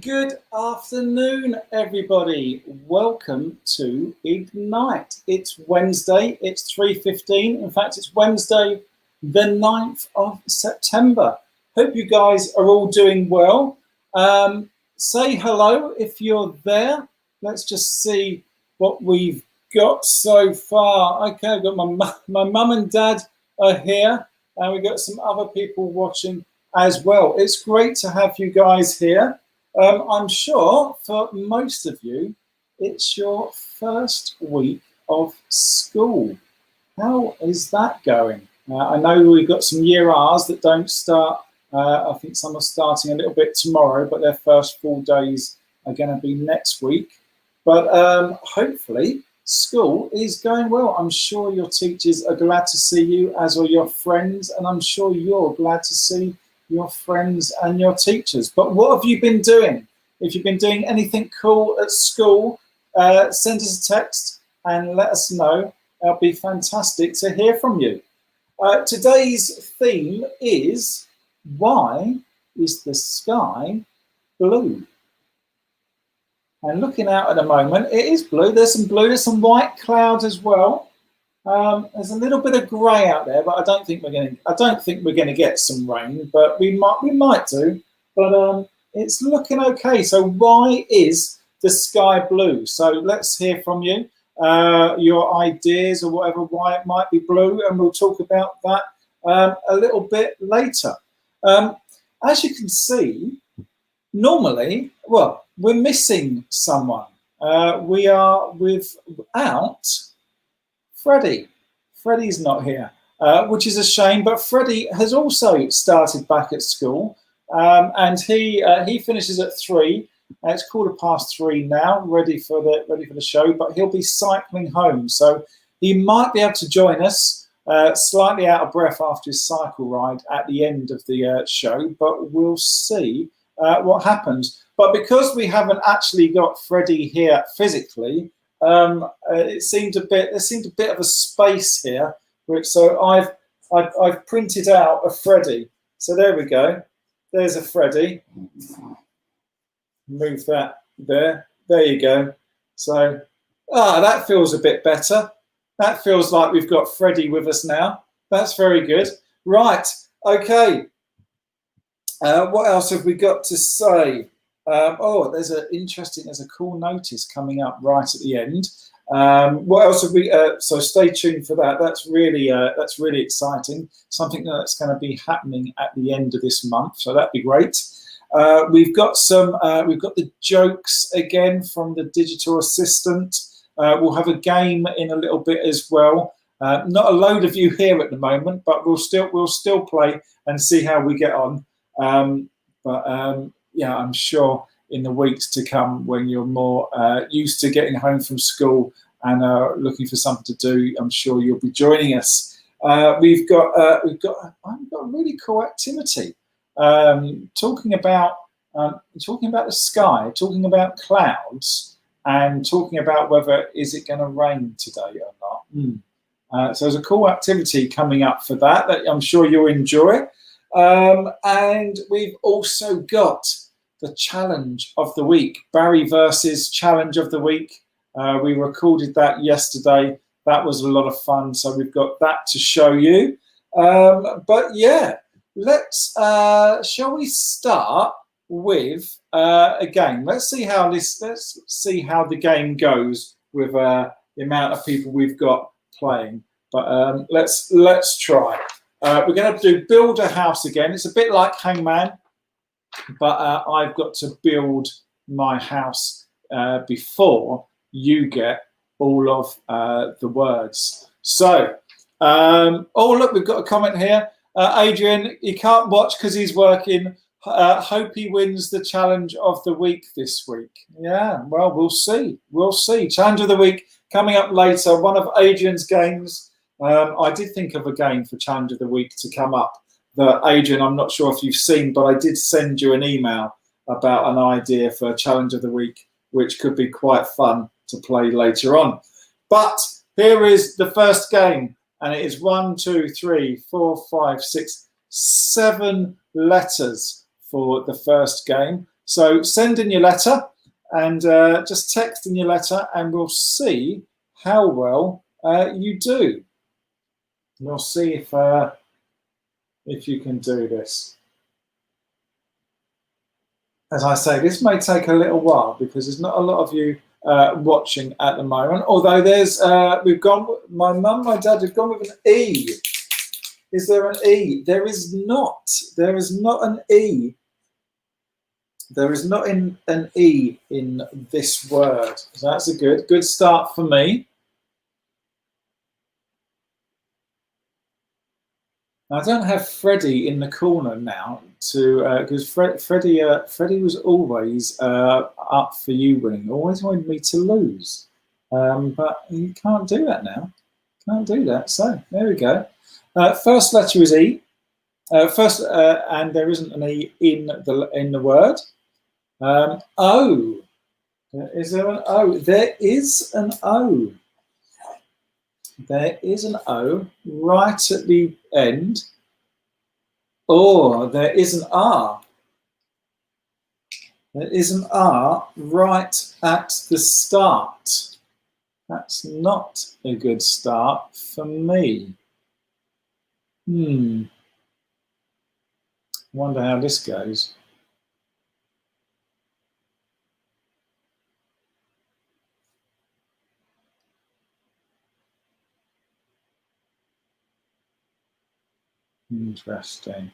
Good afternoon, everybody. Welcome to Ignite. It's Wednesday, it's 3:15. In fact, it's Wednesday, the 9th of September. Hope you guys are all doing well. Say hello if you're there. Let's just see what we've got so far. Okay, I've got my mum and dad are here, and we've got some other people watching as well. It's great to have you guys here. I'm sure for most of you, it's your first week of school. How is that going? I know we've got some year R's that don't start. I think some are starting a little bit tomorrow, but their first full days are going to be next week. But hopefully school is going well. I'm sure your teachers are glad to see you, as are your friends, and I'm sure you're glad to see your friends and your teachers. But what have you been doing? If you've been doing anything cool at school, send us a text and let us know. It'll be fantastic to hear from you. Today's theme is, why is the sky blue? And looking out at the moment, it is blue. There's some blue, there's some white clouds as well. There's a little bit of grey out there, but I don't think we're going to get some rain, but we might do. But it's looking okay. So why is the sky blue? So let's hear from you, your ideas or whatever, why it might be blue, and we'll talk about that a little bit later. As you can see, normally, well, we're missing someone. We are without Freddie. Freddie's not here, which is a shame, but Freddie has also started back at school, and he finishes at 3. It's 3:15 now, ready for the show, but he'll be cycling home, so he might be able to join us, slightly out of breath after his cycle ride at the end of the show, but we'll see what happens. But because we haven't actually got Freddie here physically, there seemed a bit of a space here, so I've printed out a Freddie. So there we go. There's a Freddie. Move that there. There you go. So that feels a bit better. That feels like we've got Freddie with us now. That's very good. Right. Okay. What else have we got to say? There's a cool notice coming up right at the end. What else have we? So stay tuned for that. That's really exciting. Something that's going to be happening at the end of this month. So that'd be great. We've got the jokes again from the digital assistant. We'll have a game in a little bit as well. Not a load of you here at the moment, but we'll still play and see how we get on. Yeah, I'm sure in the weeks to come, when you're more used to getting home from school and looking for something to do, I'm sure you'll be joining us. We've got a really cool activity talking about the sky, talking about clouds, and talking about whether is it going to rain today or not. So there's a cool activity coming up for that I'm sure you'll enjoy. And we've also got the challenge of the week, Barry versus challenge of the week. We recorded that yesterday. That was a lot of fun. So we've got that to show you. But yeah, shall we start with a game? Let's see how the game goes with the amount of people we've got playing. But let's try. We're going to do build a house again. It's a bit like Hangman, but I've got to build my house before you get all of the words. So, look, we've got a comment here. Adrian, he can't watch because he's working. Hope he wins the challenge of the week this week. Yeah, well, we'll see. We'll see. Challenge of the week coming up later. One of Adrian's games. I did think of a game for challenge of the week to come up that, Adrian, I'm not sure if you've seen, but I did send you an email about an idea for a challenge of the week, which could be quite fun to play later on. But here is the first game, and it is 1, 2, 3, 4, 5, 6, 7 letters for the first game. So send in your letter and just text in your letter, and we'll see how well you do. We'll see if you can do this. As I say, this may take a little while because there's not a lot of you watching at the moment. Although there's, we've gone. My mum, my dad have gone with an E. Is there an E? There is not. There is not an E. There is not an E in this word. So that's a good start for me. I don't have Freddie in the corner now because Freddie was always up for you winning. Always wanted me to lose, but you can't do that now. Can't do that. So there we go. First letter is E. And there isn't an E in the word. O. Is there an O? There is an O. There is an O right at the end. Or there is an R. There is an R right at the start. That's not a good start for me. Wonder how this goes. Interesting.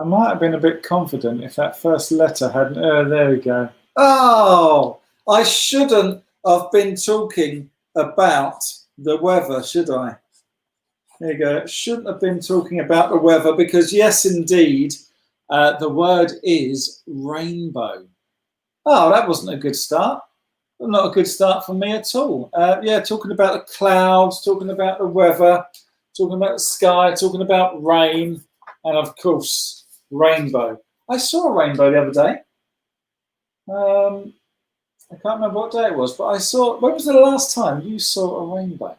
I might have been a bit confident if that first letter hadn't. There we go. Oh, I shouldn't have been talking about the weather, should I? There you go. Shouldn't have been talking about the weather because, yes, indeed, the word is rainbow. Oh, that wasn't a good start. Not a good start for me at all. Yeah, talking about the clouds, talking about the weather, talking about the sky, talking about rain, and of course, rainbow. I saw a rainbow the other day. I can't remember what day it was, but I saw. When was the last time you saw a rainbow?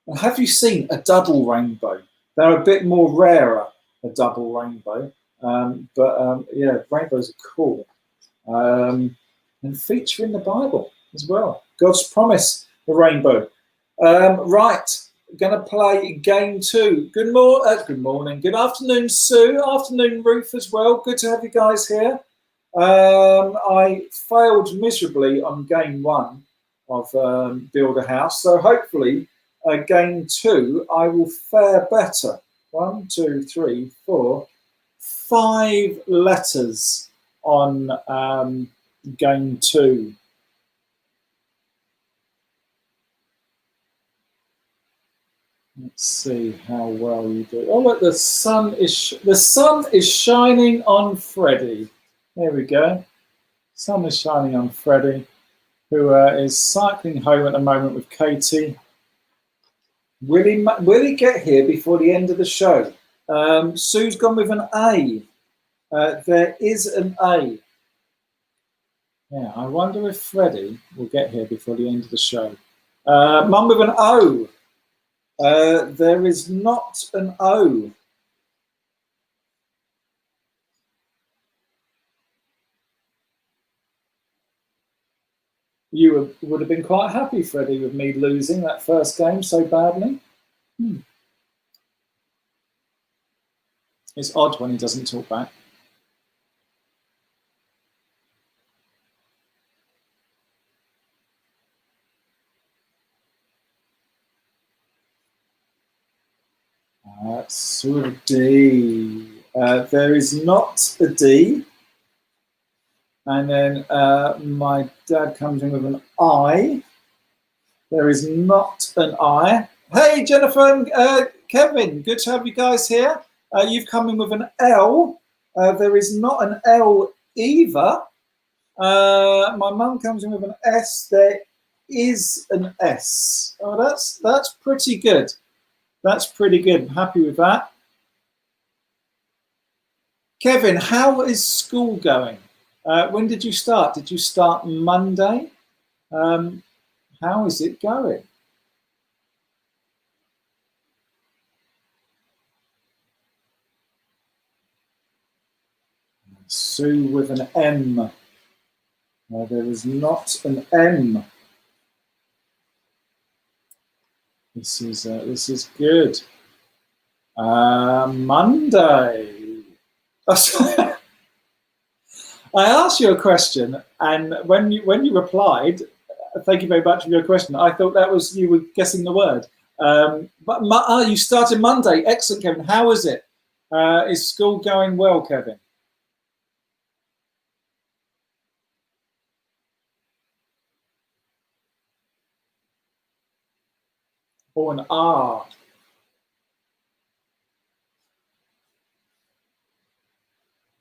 And have you seen a double rainbow? They're a bit more rarer, a double rainbow. Yeah, rainbows are cool. And feature in the Bible as well. God's promise, the rainbow. Right, going to play game 2. Good morning, good afternoon, Sue. Afternoon, Ruth, as well. Good to have you guys here. I failed miserably on game 1 of Build a House, so hopefully game 2 I will fare better. 1, 2, 3, 4, 5 letters on game 2. Let's see how well you do. Oh, look, the sun is shining on Freddie. There we go. Sun is shining on Freddie, who is cycling home at the moment with Katie. Will he get here before the end of the show? Sue's gone with an A. There is an A. Yeah, I wonder if Freddie will get here before the end of the show. Mum with an O. There is not an O. You would have been quite happy, Freddie, with me losing that first game so badly. It's odd when he doesn't talk back. Sort of D. There is not a D. And then my dad comes in with an I. There is not an I. Hey, Jennifer and Kevin, good to have you guys here. You've come in with an L. There is not an L either. My mum comes in with an S. There is an S. Oh, that's pretty good. That's pretty good. I'm happy with that. Kevin, how is school going? When did you start? Did you start Monday? How is it going? Sue with an M. No, there is not an M. This is good. Monday. I asked you a question, and when you replied, thank you very much for your question. I thought that was you were guessing the word. But you started Monday. Excellent, Kevin. How is it? Is school going well, Kevin? Or an R?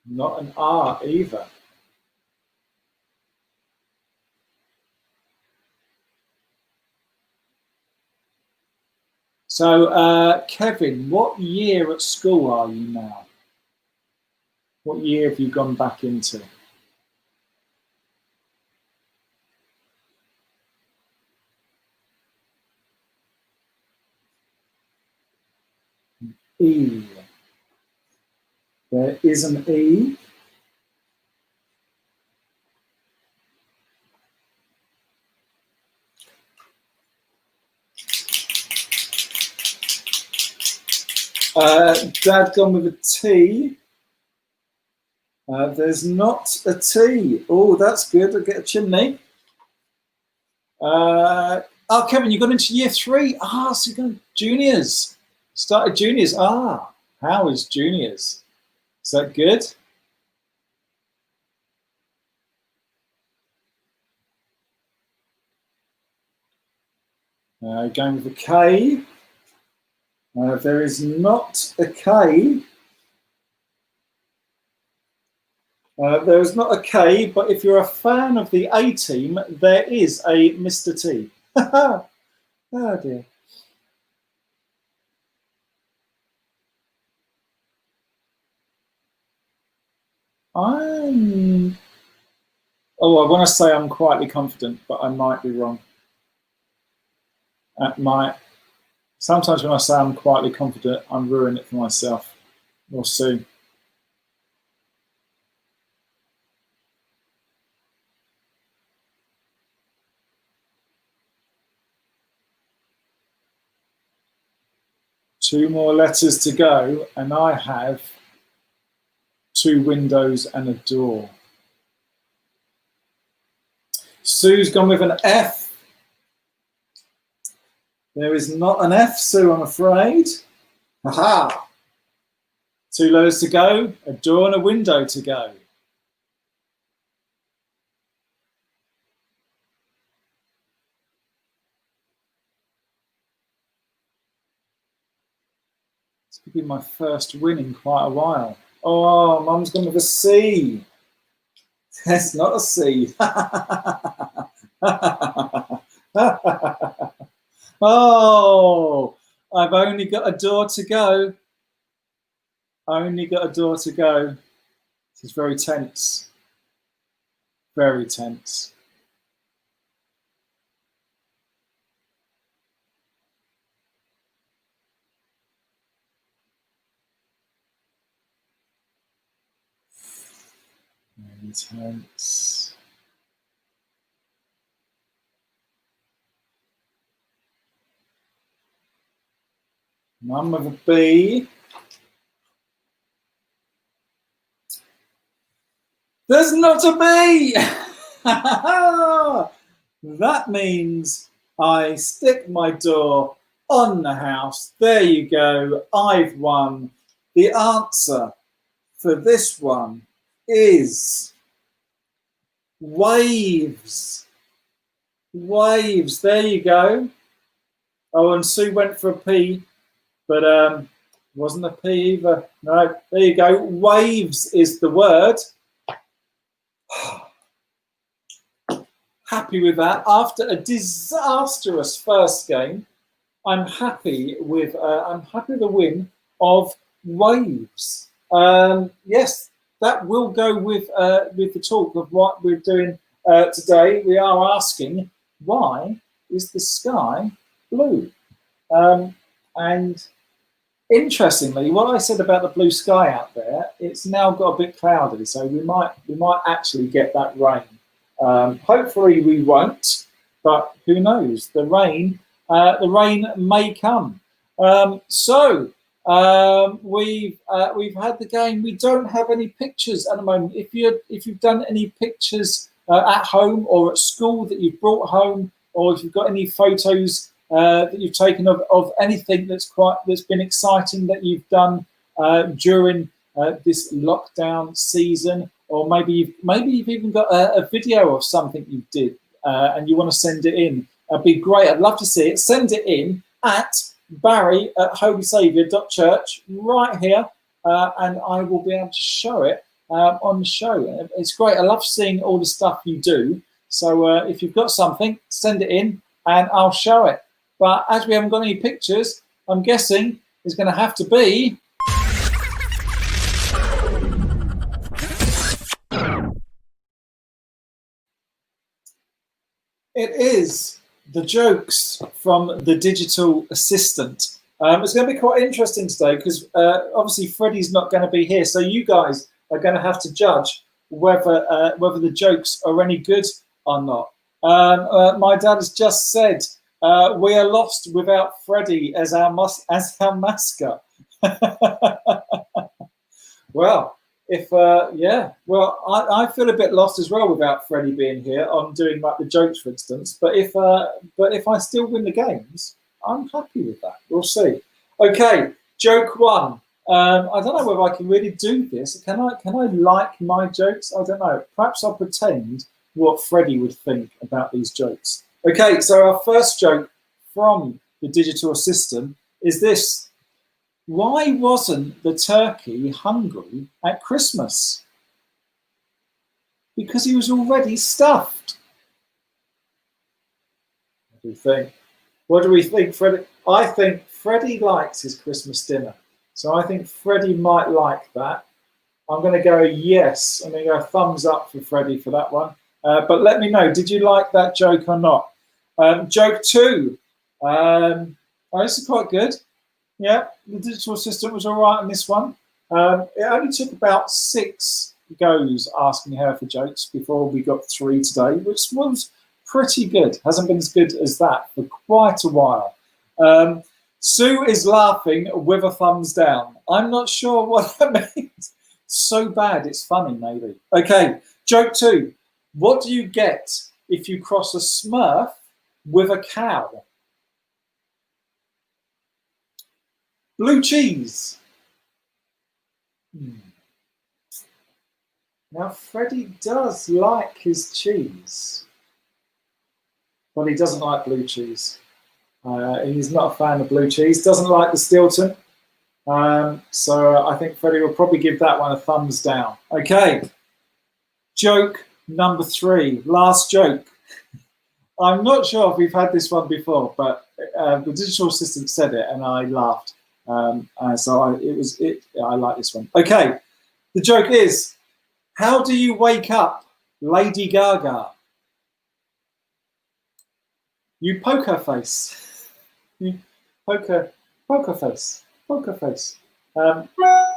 Not an R either. So, Kevin, what year at school are you now? What year have you gone back into? E. There is an E. Dad gone with a T. There's not a T. Oh, that's good. I'll get a chimney. Oh, Kevin, you got into year 3. So you got juniors. Started juniors. How is juniors? Is that good? Going with a K. There is not a K. There is not a K, but if you're a fan of the A team, there is a Mr. T. Oh dear. I want to say I'm quietly confident, but I might be wrong. Sometimes when I say I'm quietly confident, I'm ruining it for myself. We'll see. Two more letters to go, and I have 2 windows and a door. Sue's gone with an F. There is not an F, Sue, I'm afraid. Aha! 2 letters to go, a door and a window to go. This could be my first win in quite a while. Oh, Mum's gone with a C. That's not a C. Oh, I've only got a door to go. Only got a door to go. This is very tense. Very tense. Very tense. Mum with a B. There's not a B! That means I stick my door on the house. There you go. I've won. The answer for this one is waves. Waves. There you go. Oh, and Sue went for a P, but wasn't a P either. No, there you go. Waves is the word. Happy with that. After a disastrous first game, I'm happy with the win of waves. Yes, that will go with the talk of what we're doing today. We are asking, why is the sky blue? And Interestingly, what I said about the blue sky out there, it's now got a bit cloudy, so we might actually get that rain. Hopefully we won't, but who knows? The rain may come. We've had the game. We don't have any pictures at the moment. If you've done any pictures at home or at school that you've brought home, or if you've got any photos that you've taken of anything that's been exciting that you've done during this lockdown season, or maybe you've even got a video of something you did and you want to send it in. It'd be great. I'd love to see it. Send it in at barry@holysaviour.church right here, and I will be able to show it on the show. It's great. I love seeing all the stuff you do. So if you've got something, send it in and I'll show it. But as we haven't got any pictures, I'm guessing it's going to have to be it is the jokes from the digital assistant. It's going to be quite interesting today because obviously Freddie's not going to be here, so you guys are going to have to judge whether the jokes are any good or not. My dad has just said we are lost without Freddie as our mascot. Well, I feel a bit lost as well without Freddie being here on doing like the jokes, for instance. But if I still win the games, I'm happy with that. We'll see. Okay, joke one. I don't know whether I can really do this. Can I like my jokes? I don't know. Perhaps I'll pretend what Freddie would think about these jokes. Okay, so our first joke from the digital assistant is this. Why wasn't the turkey hungry at Christmas? Because he was already stuffed. What do you think? What do we think, Freddie? I think Freddie likes his Christmas dinner. So I think Freddie might like that. I'm going to go yes. I'm going to go thumbs up for Freddie for that one. But let me know, did you like that joke or not? Joke two. This is quite good. Yeah, the digital assistant was all right on this one. It only took about 6 goes asking her for jokes before we got 3 today, which was pretty good. Hasn't been as good as that for quite a while. Sue is laughing with a thumbs down. I'm not sure what that means. So bad, it's funny, maybe. Okay, joke 2. What do you get if you cross a Smurf with a cow? Blue cheese. Now, Freddie does like his cheese, but he doesn't like blue cheese. He's not a fan of blue cheese, doesn't like the Stilton. So I think Freddie will probably give that one a thumbs down. Okay, joke number 3, last joke. I'm not sure if we've had this one before, but the digital assistant said it and I laughed. I like this one. Okay, the joke is, how do you wake up Lady Gaga? You poker face. You poker face. Poker face.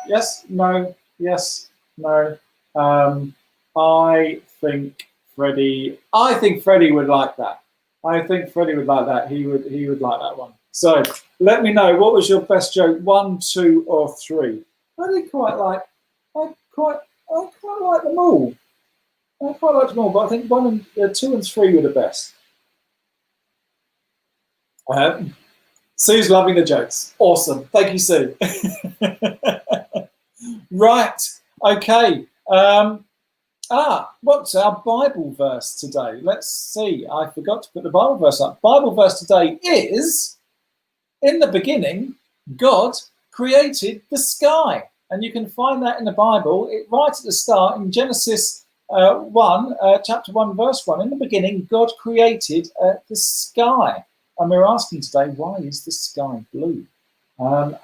Yes, no, yes, no. I think Freddie would like that. I think Freddie would like that. He would like that one. So let me know, what was your best joke? 1, 2, or 3? I quite like them all. I quite like them all, but I think 2 and 3 were the best. Sue's loving the jokes. Awesome. Thank you, Sue. Right. Okay. What's our Bible verse today? Let's see. I forgot to put the Bible verse up. Bible verse today is, in the beginning, God created the sky. And you can find that in the Bible. Right at the start, in Genesis chapter 1, verse 1. In the beginning, God created the sky. And we're asking today, why is the sky blue? I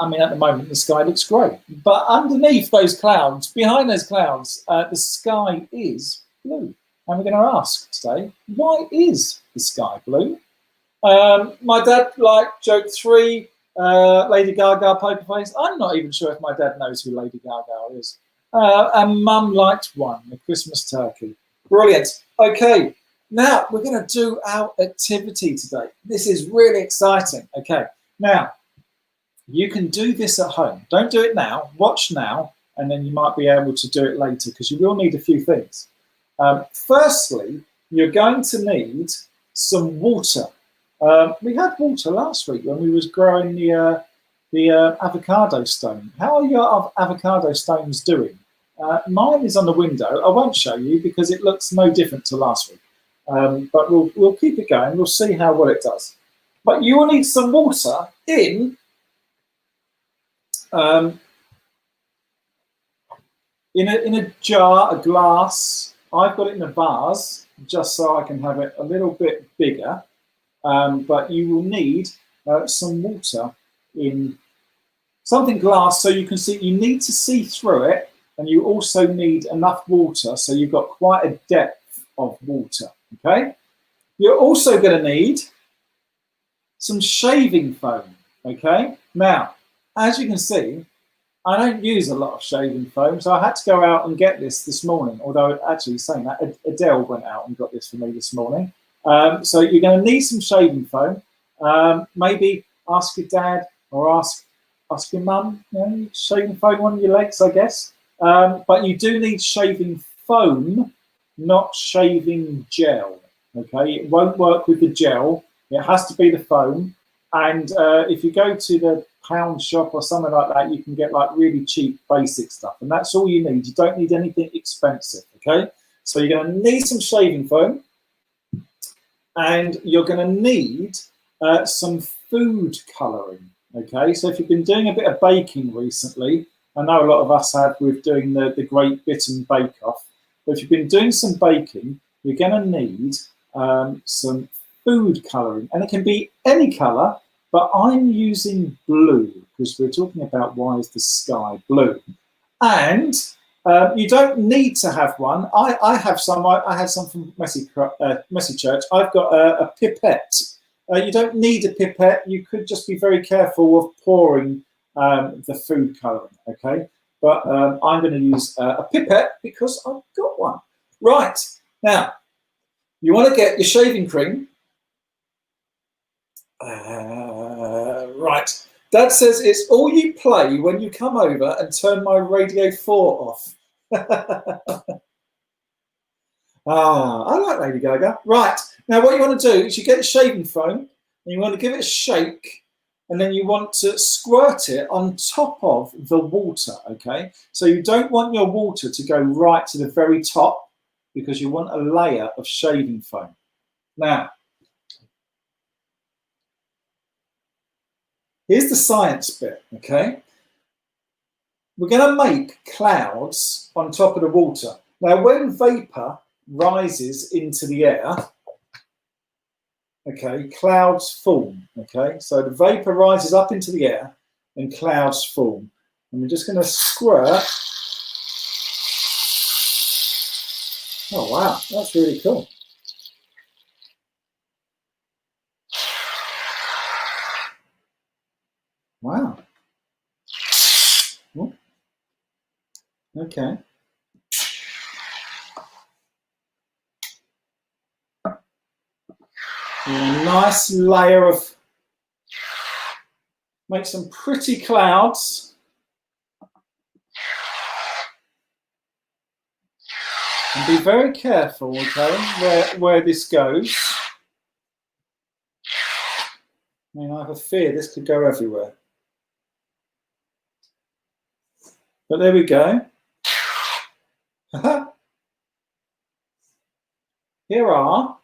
mean, at the moment, the sky looks great. But underneath those clouds, behind those clouds, the sky is blue. And we're going to ask today, why is the sky blue? My dad liked joke 3. Lady Gaga poker face. I'm not even sure if my dad knows who Lady Gaga is. And Mum liked one, the Christmas turkey. Brilliant. Okay, now we're going to do our activity today. This is really exciting. Okay, now you can do this at home. Don't do it now. Watch now, and then you might be able to do it later because you will need a few things. Firstly, you're going to need some water. We had water last week when we was growing the avocado stone. How are your avocado stones doing? Mine is on the window. I won't show you because it looks no different to last week. But we'll keep it going. We'll see how well it does. But you will need some water in a jar, a glass. I've got it in a vase just so I can have it a little bit bigger. But you will need some water in something glass so you can see. You need to see through it, and you also need enough water so you've got quite a depth of water. Okay. You're also going to need some shaving foam. Okay. Now, as you can see, I don't use a lot of shaving foam, so I had to go out and get this morning. Although, actually, saying that, Adele went out and got this for me this morning. So you're going to need some shaving foam. Maybe ask your dad or ask your mum. You know, shaving foam on your legs, I guess. But you do need shaving foam, not shaving gel. Okay, it won't work with the gel. It has to be the foam. And if you go to the pound shop or something like that, you can get like really cheap basic stuff, and that's all you need. You don't need anything expensive. Okay, so you're going to need some shaving foam, and you're going to need some food colouring. Okay, so if you've been doing a bit of baking recently, I know a lot of us have with doing the Great Britain Bake Off, but if you've been doing some baking, you're going to need some food colouring, and it can be any colour, but I'm using blue because we're talking about why is the sky blue. And you don't need to have one. I have some. I had some from Messy Church. I've got a pipette. You don't need a pipette. You could just be very careful of pouring the food colouring, okay? But I'm going to use a pipette because I've got one. Right, now, you want to get your shaving cream. Right. Dad says it's all you play when you come over and turn my Radio 4 off. I like Lady Gaga. Right. Now what you want to do is you get a shaving foam and you want to give it a shake, and then you want to squirt it on top of the water, okay? So you don't want your water to go right to the very top because you want a layer of shaving foam. Now, here's the science bit, okay? We're going to make clouds on top of the water. Now, when vapour rises into the air, okay, clouds form, okay? So the vapour rises up into the air and clouds form. And we're just going to squirt. Oh, wow, that's really cool. Wow. Ooh. Okay. And a nice layer of, make some pretty clouds. And be very careful, okay, where this goes. I mean, I have a fear this could go everywhere. But there we go. Here are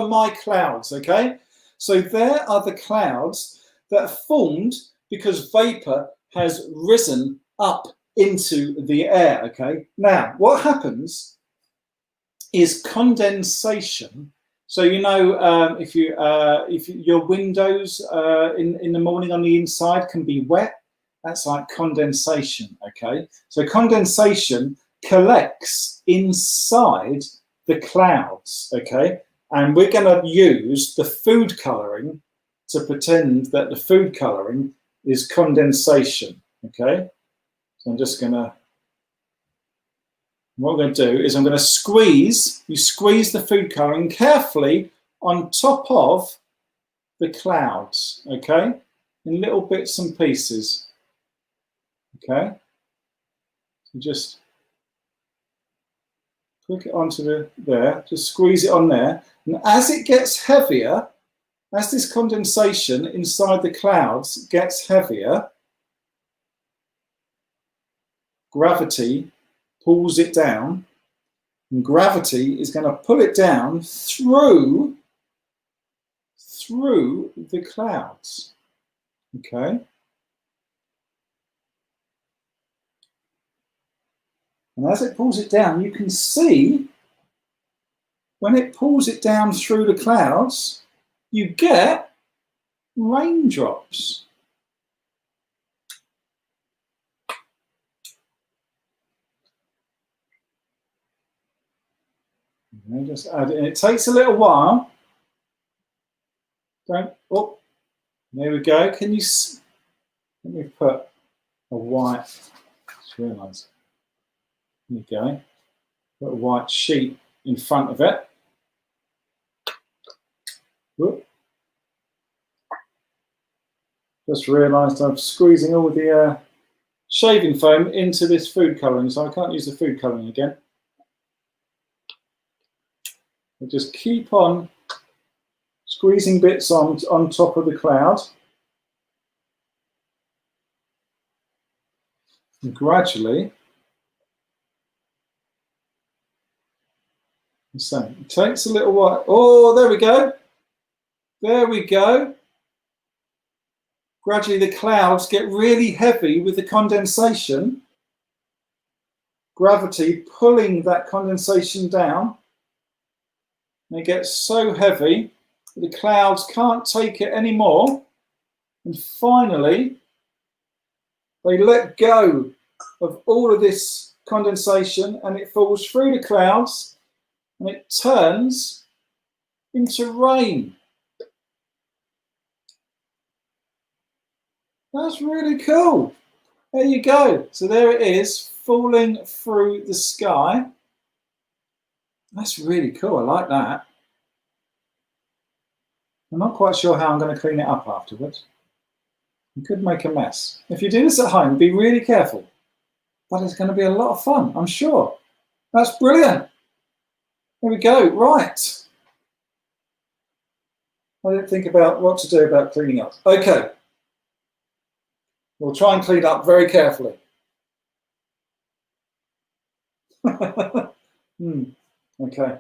my clouds, okay? So there are the clouds that are formed because vapour has risen up into the air, okay? Now, what happens is condensation. So, you know, if your windows in the morning on the inside can be wet, that's like condensation, okay? So condensation collects inside the clouds, okay? And we're going to use the food colouring to pretend that the food colouring is condensation, okay? So I'm just going to, what I'm going to do is I'm going to squeeze, you squeeze the food colouring carefully on top of the clouds, okay? In little bits and pieces, okay? So just click it onto there, just squeeze it on there. And as it gets heavier, as this condensation inside the clouds gets heavier, gravity pulls it down, and gravity is going to pull it down through the clouds, okay? And as it pulls it down, you can see when it pulls it down through the clouds, you get raindrops. And just add it in. It takes a little while. Don't, oh, there we go. Can you, let me put a white, just realise, there you go. Put a white sheet in front of it. Whoop. Just realised I'm squeezing all the shaving foam into this food colouring, so I can't use the food colouring again. I'll just keep on squeezing bits on top of the cloud. And gradually, so it takes a little while. Oh, there we go. There we go. Gradually the clouds get really heavy with the condensation. Gravity pulling that condensation down. And it gets so heavy that the clouds can't take it anymore. And finally, they let go of all of this condensation and it falls through the clouds and it turns into rain. That's really cool. There you go. So there it is, falling through the sky. That's really cool. I like that. I'm not quite sure how I'm going to clean it up afterwards. You could make a mess. If you do this at home, be really careful. But it's going to be a lot of fun, I'm sure. That's brilliant. There we go. Right. I didn't think about what to do about cleaning up. Okay. We'll try and clean up very carefully. Okay.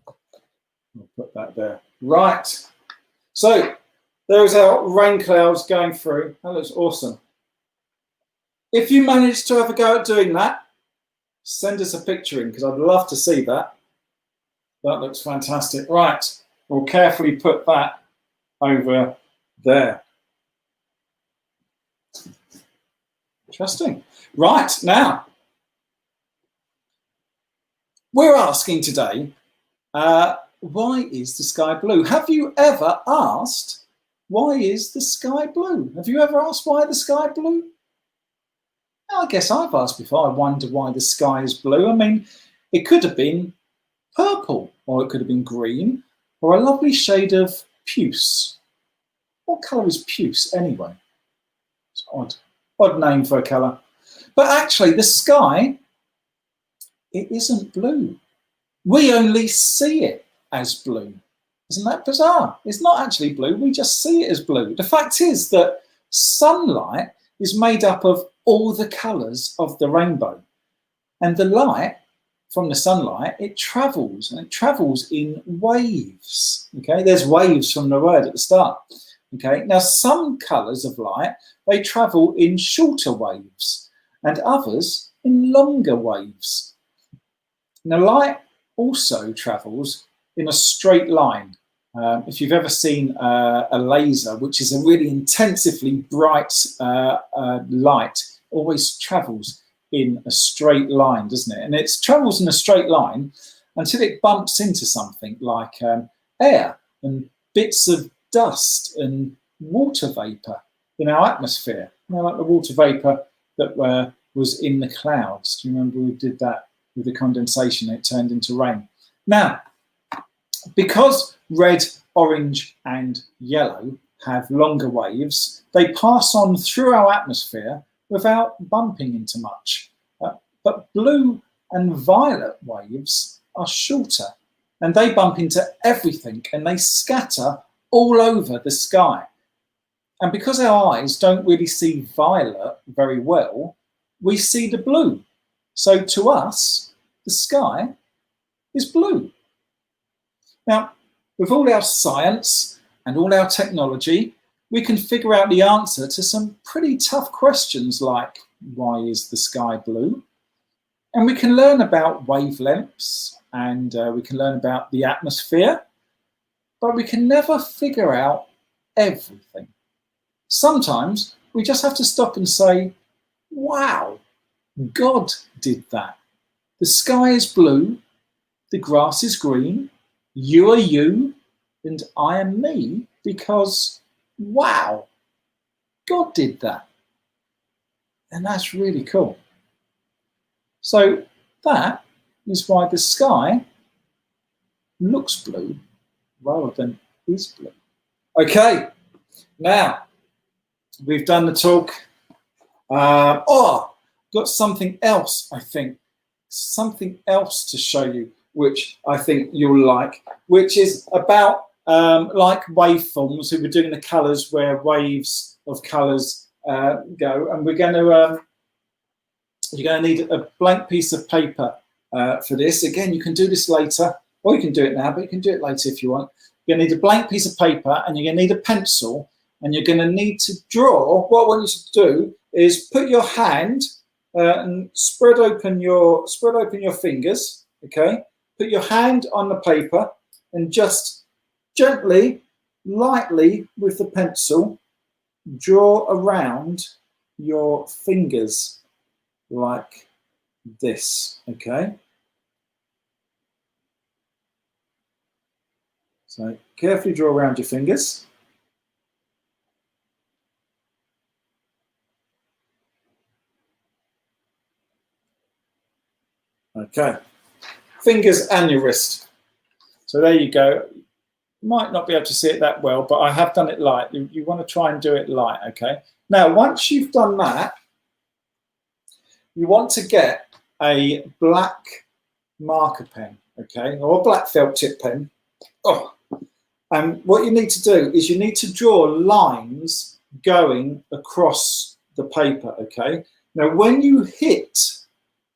I'll put that there. Right. So there's our rain clouds going through. That looks awesome. If you manage to have a go at doing that, send us a picture in because I'd love to see that. That looks fantastic. Right. We'll carefully put that over there. Interesting. Right, now, we're asking today, why is the sky blue? Have you ever asked, why is the sky blue? Have you ever asked why the sky blue? I guess I've asked before. I wonder why the sky is blue. I mean, it could have been purple, or it could have been green, or a lovely shade of puce. What colour is puce anyway? It's odd. Odd name for a colour. But actually, the sky, it isn't blue. We only see it as blue. Isn't that bizarre? It's not actually blue. We just see it as blue. The fact is that sunlight is made up of all the colours of the rainbow. And the light from the sunlight, it travels, and it travels in waves. Okay, there's waves from the word at the start. Okay, now some colours of light, they travel in shorter waves and others in longer waves. Now light also travels in a straight line. If you've ever seen a laser, which is a really intensively bright light, always travels in a straight line, doesn't it? And it travels in a straight line until it bumps into something like air. And bits of dust and water vapor in our atmosphere. You know, like the water vapor that was in the clouds. Do you remember we did that with the condensation? It turned into rain. Now, because red, orange, and yellow have longer waves, they pass on through our atmosphere without bumping into much. But blue and violet waves are shorter, and they bump into everything, and they scatter all over the sky. And because our eyes don't really see violet very well, we see the blue. So to us, the sky is blue. Now, with all our science and all our technology, we can figure out the answer to some pretty tough questions like, why is the sky blue? And we can learn about wavelengths, and we can learn about the atmosphere, but we can never figure out everything. Sometimes we just have to stop and say, wow, God did that. The sky is blue, the grass is green, you are you, and I am me, because, wow, God did that. And that's really cool. So that is why the sky looks blue rather than is blue. Okay, now we've done the talk. Got something else, I think. Something else to show you, which I think you'll like, which is about like waveforms. So we're doing the colours where waves of colours go, and we're going to you're going to need a blank piece of paper for this. Again, you can do this later, or you can do it now, but you can do it later if you want. You're going to need a blank piece of paper, and you're going to need a pencil, and you're going to need to draw. What I want you to do is put your hand and spread open your fingers. Okay, put your hand on the paper and just gently, lightly with the pencil, draw around your fingers like this. Okay, so carefully draw around your fingers. Okay, fingers and your wrist. So there you go. You might not be able to see it that well, but I have done it light. You want to try and do it light, okay? Now, once you've done that, you want to get a black marker pen, okay, or a black felt tip pen. Oh, and what you need to do is you need to draw lines going across the paper, okay? Now, when you hit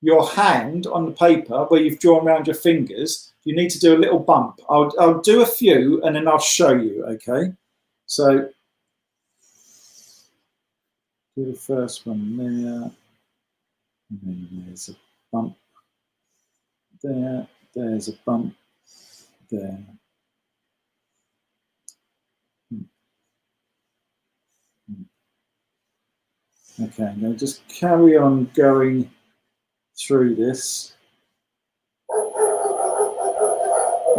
your hand on the paper where you've drawn around your fingers, you need to do a little bump. I'll do a few and then I'll show you, okay? So do the first one there, and then there's a bump there, there's a bump there. Okay, now just carry on going through this.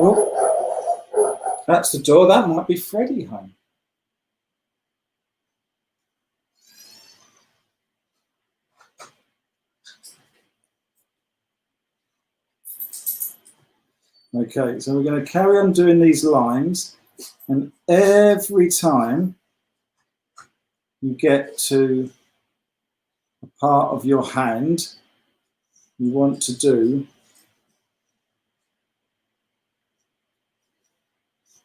Oh, that's the door. That might be Freddie home. Okay, so we're going to carry on doing these lines, and every time you get to a part of your hand, you want to do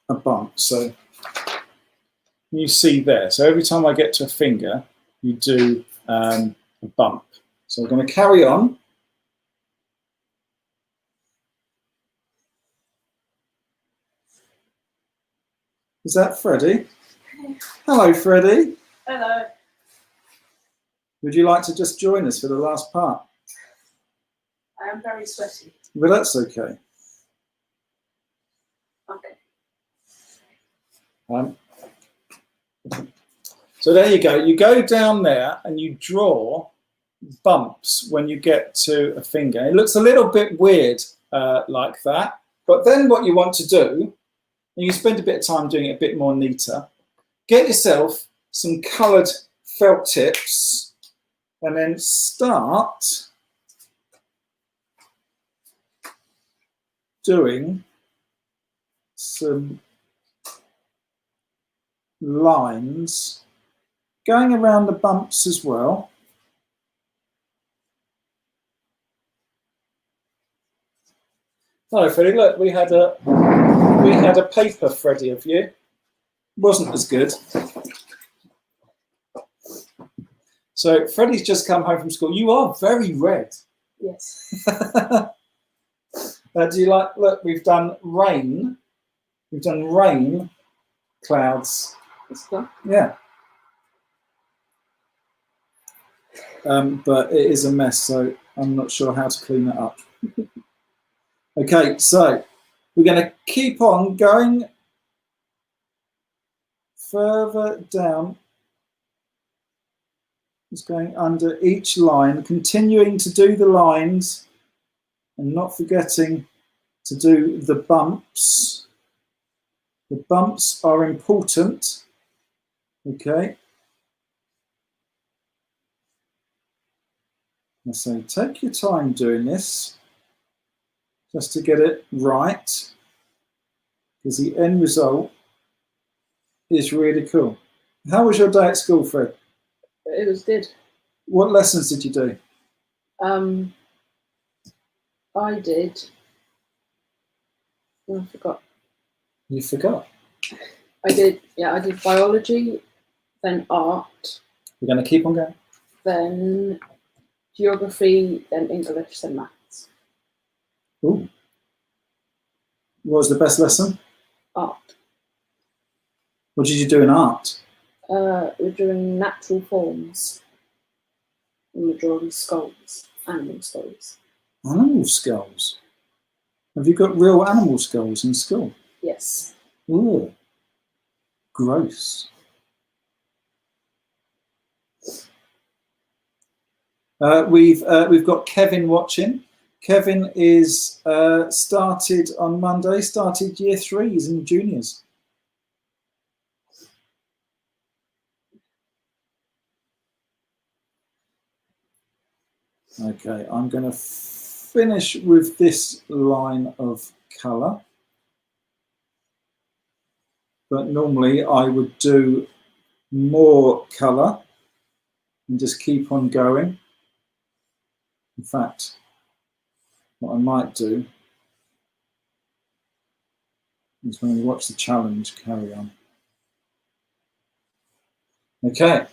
a bump. So you see there. So every time I get to a finger, you do a bump. So we're going to carry on. Is that Freddie? Hello, Freddie. Hello. Would you like to just join us for the last part? I am very sweaty. But that's okay. Okay. So there you go. You go down there and you draw bumps when you get to a finger. It looks a little bit weird like that. But then what you want to do and you spend a bit of time doing it a bit more neater, get yourself some coloured felt tips and then start doing some lines going around the bumps as well. Oh, Freddie, look, we had a paper, Freddie, of you. Wasn't as good. So Freddie's just come home from school. You are very red. Yes. Do you like? Look, we've done rain. We've done rain, clouds. It's fun. Yeah. But it is a mess, so I'm not sure how to clean it up. Okay, so we're going to keep on going further down. Just going under each line, continuing to do the lines and not forgetting to do the bumps. The bumps are important. Okay. So take your time doing this just to get it right, because the end result is really cool. How was your day at school, Fred? It was good. What lessons did you do? I did. Oh, I forgot. You forgot. I did biology, then art, We're going to keep on going. then geography, then English, then maths. Ooh. What was the best lesson? Art. What did you do in art? We're doing natural forms. And we're drawing skulls, animal skulls. Animal skulls. Have you got real animal skulls in school? Yes. Ooh. Gross. We've got Kevin watching. Kevin is started on Monday, started year 3, he's in juniors. Okay, I'm going to finish with this line of colour. But normally I would do more colour and just keep on going. In fact, what I might do is when we watch the challenge, carry on. Okay.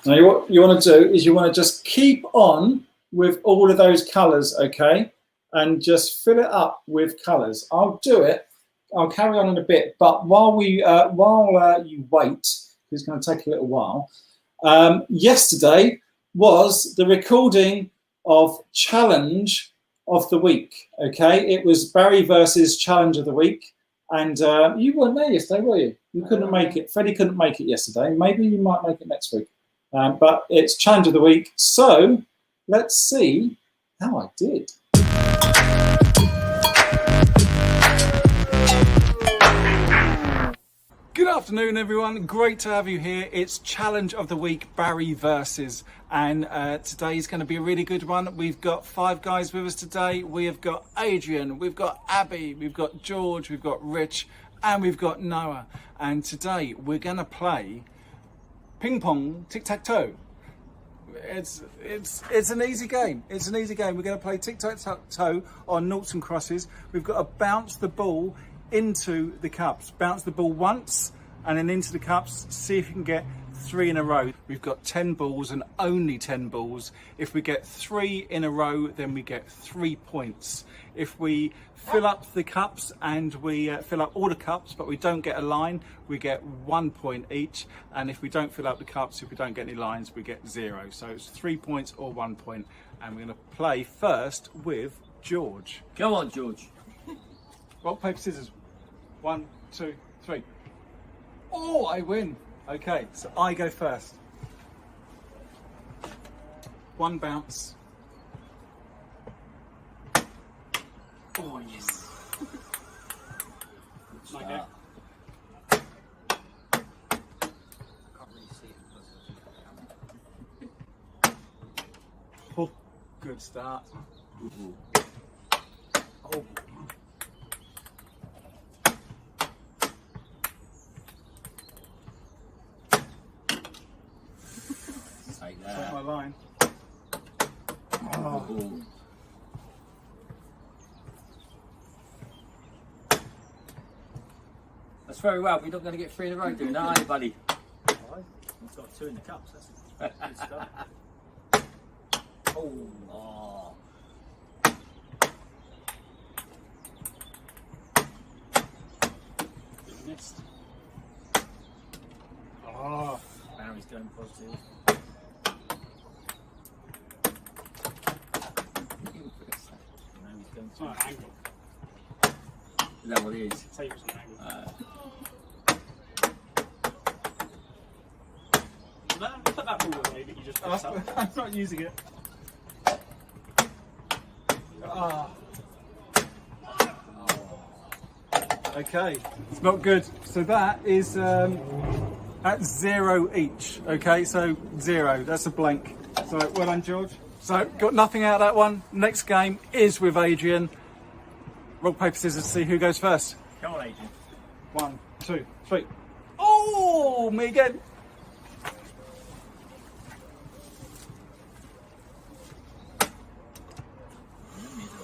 Now what you want to do is you want to just keep on with all of those colours, okay? And just fill it up with colours. I'll do it. I'll carry on in a bit, but while you wait, it's going to take a little while. Yesterday was the recording of Challenge of the Week. Okay, it was Barry versus Challenge of the Week, and you weren't there yesterday, were you? You couldn't make it. Freddie couldn't make it yesterday. Maybe you might make it next week. But it's Challenge of the Week, so let's see how I did. Good afternoon, everyone. Great to have you here. It's Challenge of the Week, Barry versus, and today's going to be a really good one. We've got 5 guys with us today. We have got Adrian, we've got Abby, we've got George, we've got Rich, and we've got Noah. And today we're going to play ping pong tic-tac-toe. It's an easy game. It's an easy game. We're going to play tic-tac-toe on noughts and crosses. We've got to bounce the ball into the cups. Bounce the ball once and then into the cups. See if you can get 3 in a row. We've got 10 balls and only 10 balls. If we get 3 in a row, then we get 3 points. If we fill up the cups and we fill up all the cups but we don't get a line, we get 1 point each. And if we don't fill up the cups, if we don't get any lines, we get 0. So it's 3 points or 1 point. And we're going to play first with George. Come on, George. Rock, paper, scissors. 1, 2, 3. Oh, I win. Okay, so I go first. 1 bounce. Oh, yes. Okay. start. Can't really see it because Oh, good start. Ooh. Oh, Take take my that. line. Oh. Ooh. That's very well, but you're not going to get 3 in a row doing that, are you, buddy? He's got 2 in the cups. That's a good start. Oh. Missed. Oh, Barry's going positive. Now he's going it's not an angle. Is that what it is? Say it was an angle. No, put that ball away that you just picked up. I'm not using it. Ah. Okay, it's not good. So that is at 0 each. Okay, so 0. That's a blank. So well done, George. So got nothing out of that one. Next game is with Adrian. Rock, paper, scissors to see who goes first. Come on, Adrian. 1, 2, 3. Oh, me again.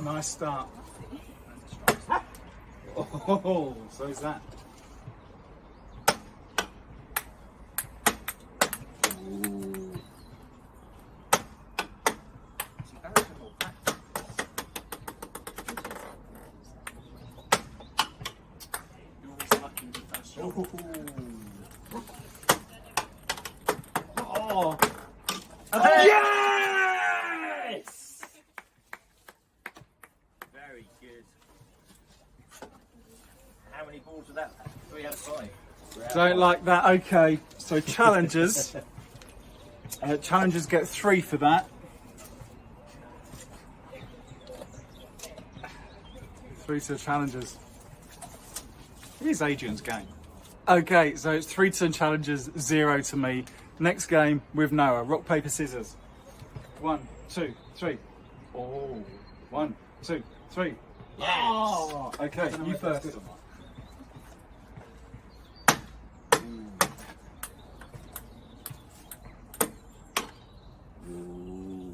Nice start. Oh, so is that. Ooh. See, Barry's got more practice. You're always lucky with that shot. Oh, Yes! Very good. How many balls was that? 3 out of 5. don't like that. Okay, so challengers. Challengers get 3 for that. 3 to the challengers. It is Adrian's game. Okay, so it's 3 to the challengers, 0 to me. Next game with Noah. Rock, paper, scissors. 1, 2, 3. Oh, 1, 2, 3. Yes! Oh, okay, you first. Ooh.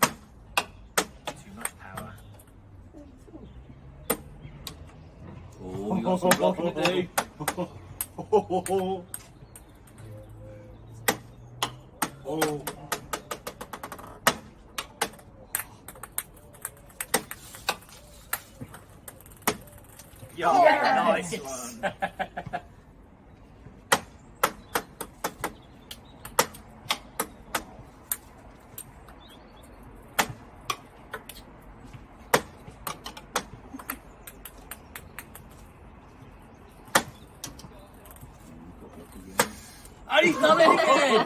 Too much power. Oh, you got some blocking to do. Oh. Yeah, nice one. And he's done it again!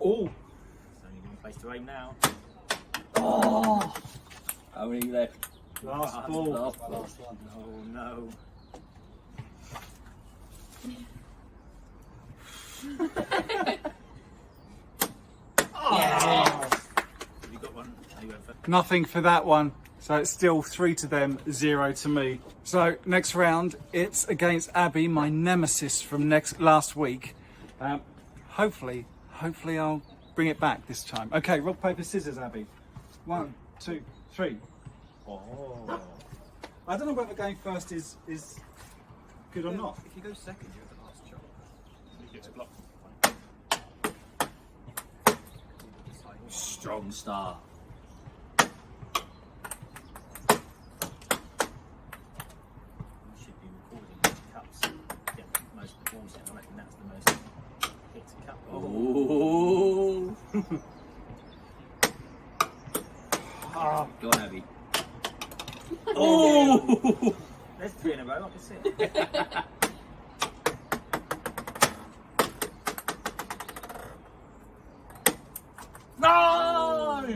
Oh. So you're going to place to aim now. Oh! How many left? Last ball. Last ball. Oh no. Have you got one? Are you going first? Nothing for that one. So it's still 3 to them, 0 to me. So next round, it's against Abby, my nemesis from last week. Hopefully I'll bring it back this time. Okay, rock, paper, scissors, Abby. 1, 2, 3. Oh. I don't know whether going first is good or not. If you go second, you have the last shot. You get to block. Strong start. You should be recording which cups get most balls in. I reckon that's the most hit cup. Oh! Go on, Abby. Oh! There's 3 in a row, I can see it. No!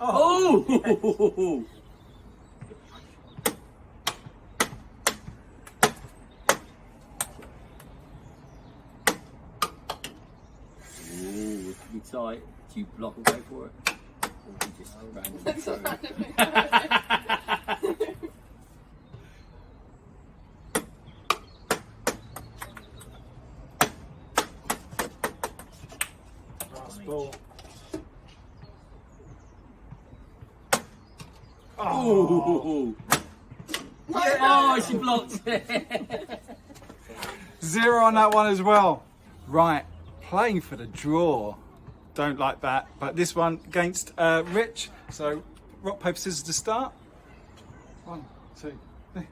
Oh! Ooh, it could be tight. Do you block and go for it? Or do you just randomly throw it? Last ball. Oh! Oh, she blocked it. 0 on that one as well. Right, playing for the draw. Don't like that. But this one against Rich. So rock, paper, scissors to start. 1, 2, 3.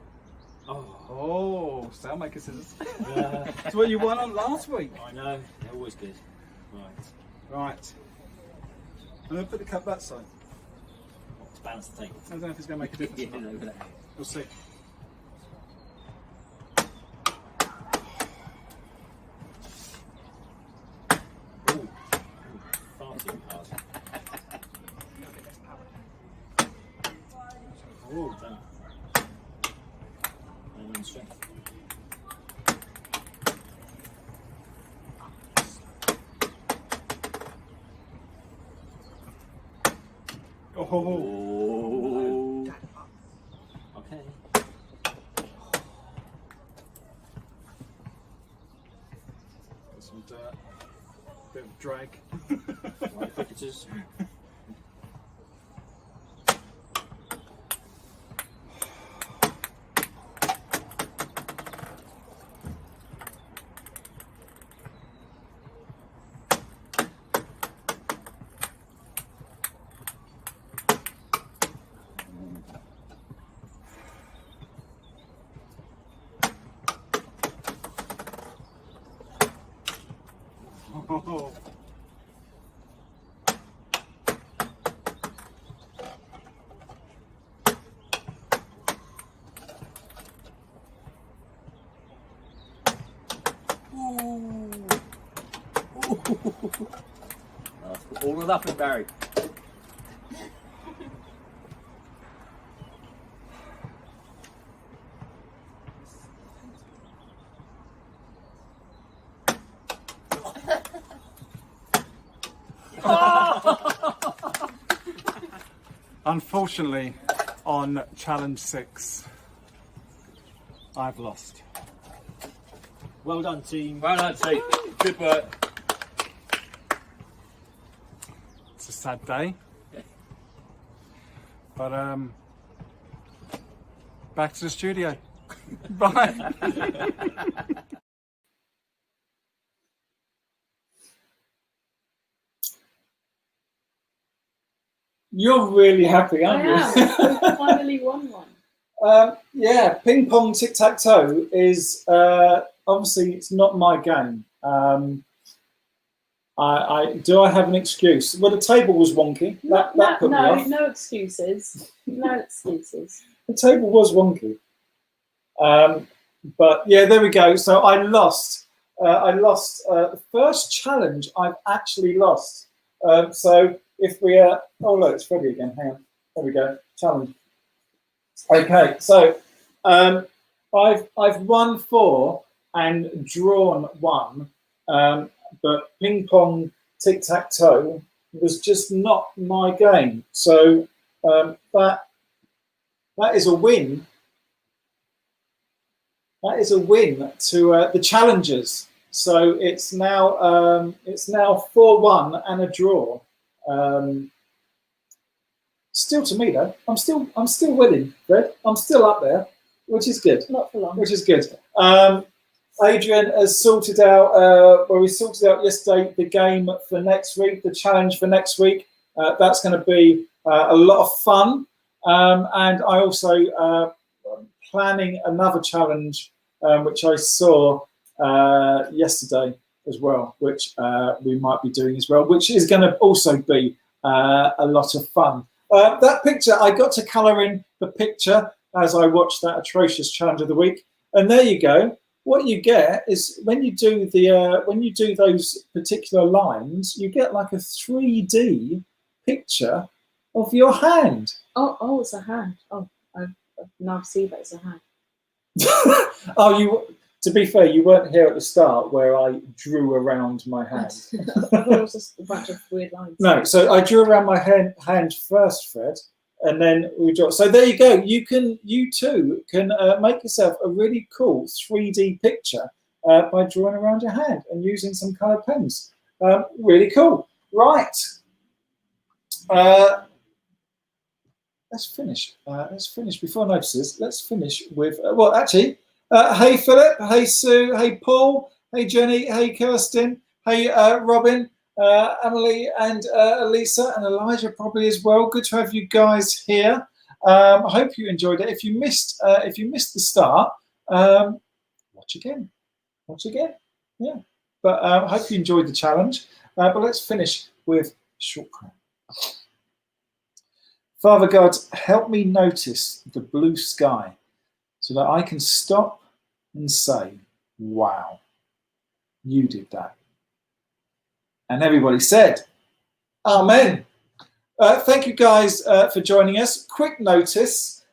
Oh, Sailmaker scissors. That's what you won on last week. I know, they're always good. Right. Right. I'm going to put the cup that side. To balance the table. I don't know if it's going to make a difference. Yeah, over there. We'll see. Ooh. Far too hard. Ooh, done. And strength. Oh. Oh. Okay. Got some dirt. Bit of drag. Right, cricketers. Oh. All of that, Barry. Unfortunately, on challenge 6, I've lost. Well done, team. Well done, team. Good work. It's a sad day, but back to the studio. Bye. You're really happy, I aren't am. you? I finally won one. Yeah, ping pong tic tac toe is obviously it's not my game. I have an excuse? Well, the table was wonky. That put me off. No excuses. No excuses. The table was wonky. But yeah, there we go. So I lost. The first challenge I've actually lost. So if we oh look, it's Freddie again. Hang on. There we go. Challenge. Okay, so I've won 4 and drawn 1, but ping pong tic tac toe was just not my game. So that is a win. That is a win to the challengers. So it's now 4-1 and a draw. Still to me though, I'm still winning, Fred. I'm still up there, which is good. Not for long. Which is good. Adrian has sorted out, we sorted out yesterday the game for next week, the challenge for next week. That's going to be a lot of fun. And I also planning another challenge, which I saw yesterday. as well, which we might be doing as well, which is going to also be a lot of fun. That picture, I got to colour in the picture as I watched that atrocious challenge of the week, and there you go. What you get is when you do those particular lines, you get like a 3D picture of your hand. Oh, it's a hand. Oh, I now see that it's a hand. Oh, to be fair, you weren't here at the start where I drew around my hand. I thought it was just a bunch of weird lines. No, so I drew around my hand first, Fred, and then we draw. So there you go. You too can make yourself a really cool 3D picture by drawing around your hand and using some coloured pens. Really cool. Right. Let's finish. Before notices. Let's finish with well, actually. Hey Philip, hey Sue, hey Paul, hey Jenny, hey Kirsten, hey Robin, Emily and Elisa and Elijah probably as well. Good to have you guys here. I hope you enjoyed it. If you missed the start, watch again. Yeah. But I hope you enjoyed the challenge. But let's finish with short prayer. Father God, help me notice the blue sky, so that I can stop and say, wow, you did that. And everybody said, amen. Thank you guys for joining us. Quick notice,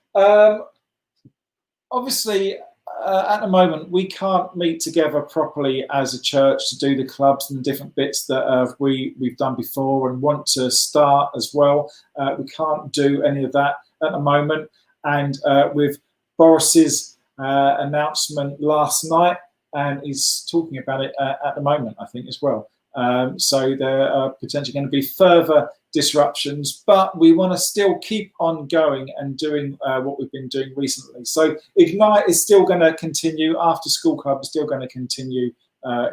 obviously at the moment we can't meet together properly as a church to do the clubs and the different bits that we've done before and want to start as well. We can't do any of that at the moment. And with Boris's announcement last night, and he's talking about it at the moment, I think, as well. So there are potentially going to be further disruptions, but we want to still keep on going and doing what we've been doing recently. So Ignite is still going to continue. After School Club is still going to continue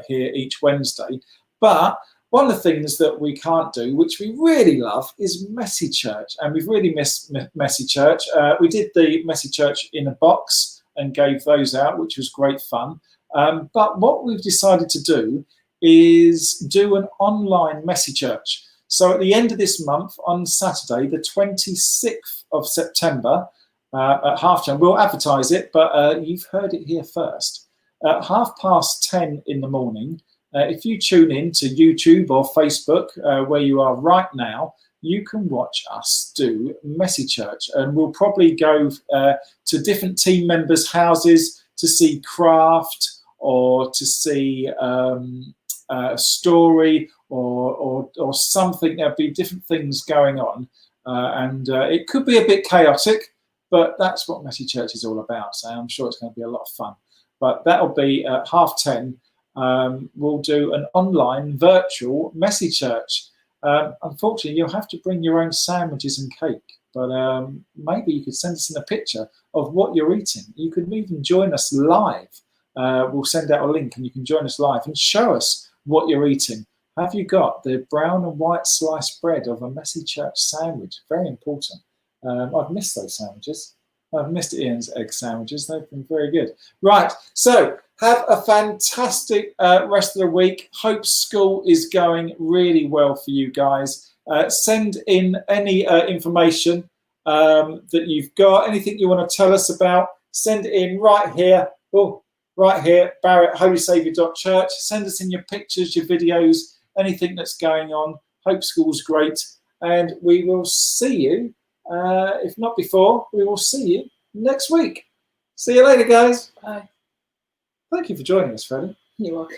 here each Wednesday. But one of the things that we can't do, which we really love, is Messy Church. And we've really missed Messy Church. We did the Messy Church in a box and gave those out, which was great fun. But what we've decided to do is do an online Messy Church. So at the end of this month, on Saturday, the 26th of September, at half-time, we'll advertise it, but you've heard it here first. At 10:30 in the morning, if you tune in to YouTube or Facebook, where you are right now, you can watch us do Messy Church. And we'll probably go to different team members' houses to see craft or to see a story or something. There'll be different things going on. And it could be a bit chaotic, but that's what Messy Church is all about. So I'm sure it's going to be a lot of fun. But that'll be at 10:30. We'll do an online virtual Messy Church. Unfortunately, you'll have to bring your own sandwiches and cake, but maybe you could send us in a picture of what you're eating. You could even join us live. We'll send out a link and you can join us live and show us what you're eating. Have you got the brown and white sliced bread of a Messy Church sandwich? Very important. I've missed those sandwiches. I've missed Ian's egg sandwiches. They've been very good. Right, so have a fantastic rest of the week. Hope school is going really well for you guys. Send in any information that you've got, anything you want to tell us about. Send it in right here. Oh, right here, barrett@holysaviour.church. Send us in your pictures, your videos, anything that's going on. Hope school's great. And we will see you, if not before, we will see you next week. See you later, guys. Bye. Thank you for joining us, Freddie. You're welcome.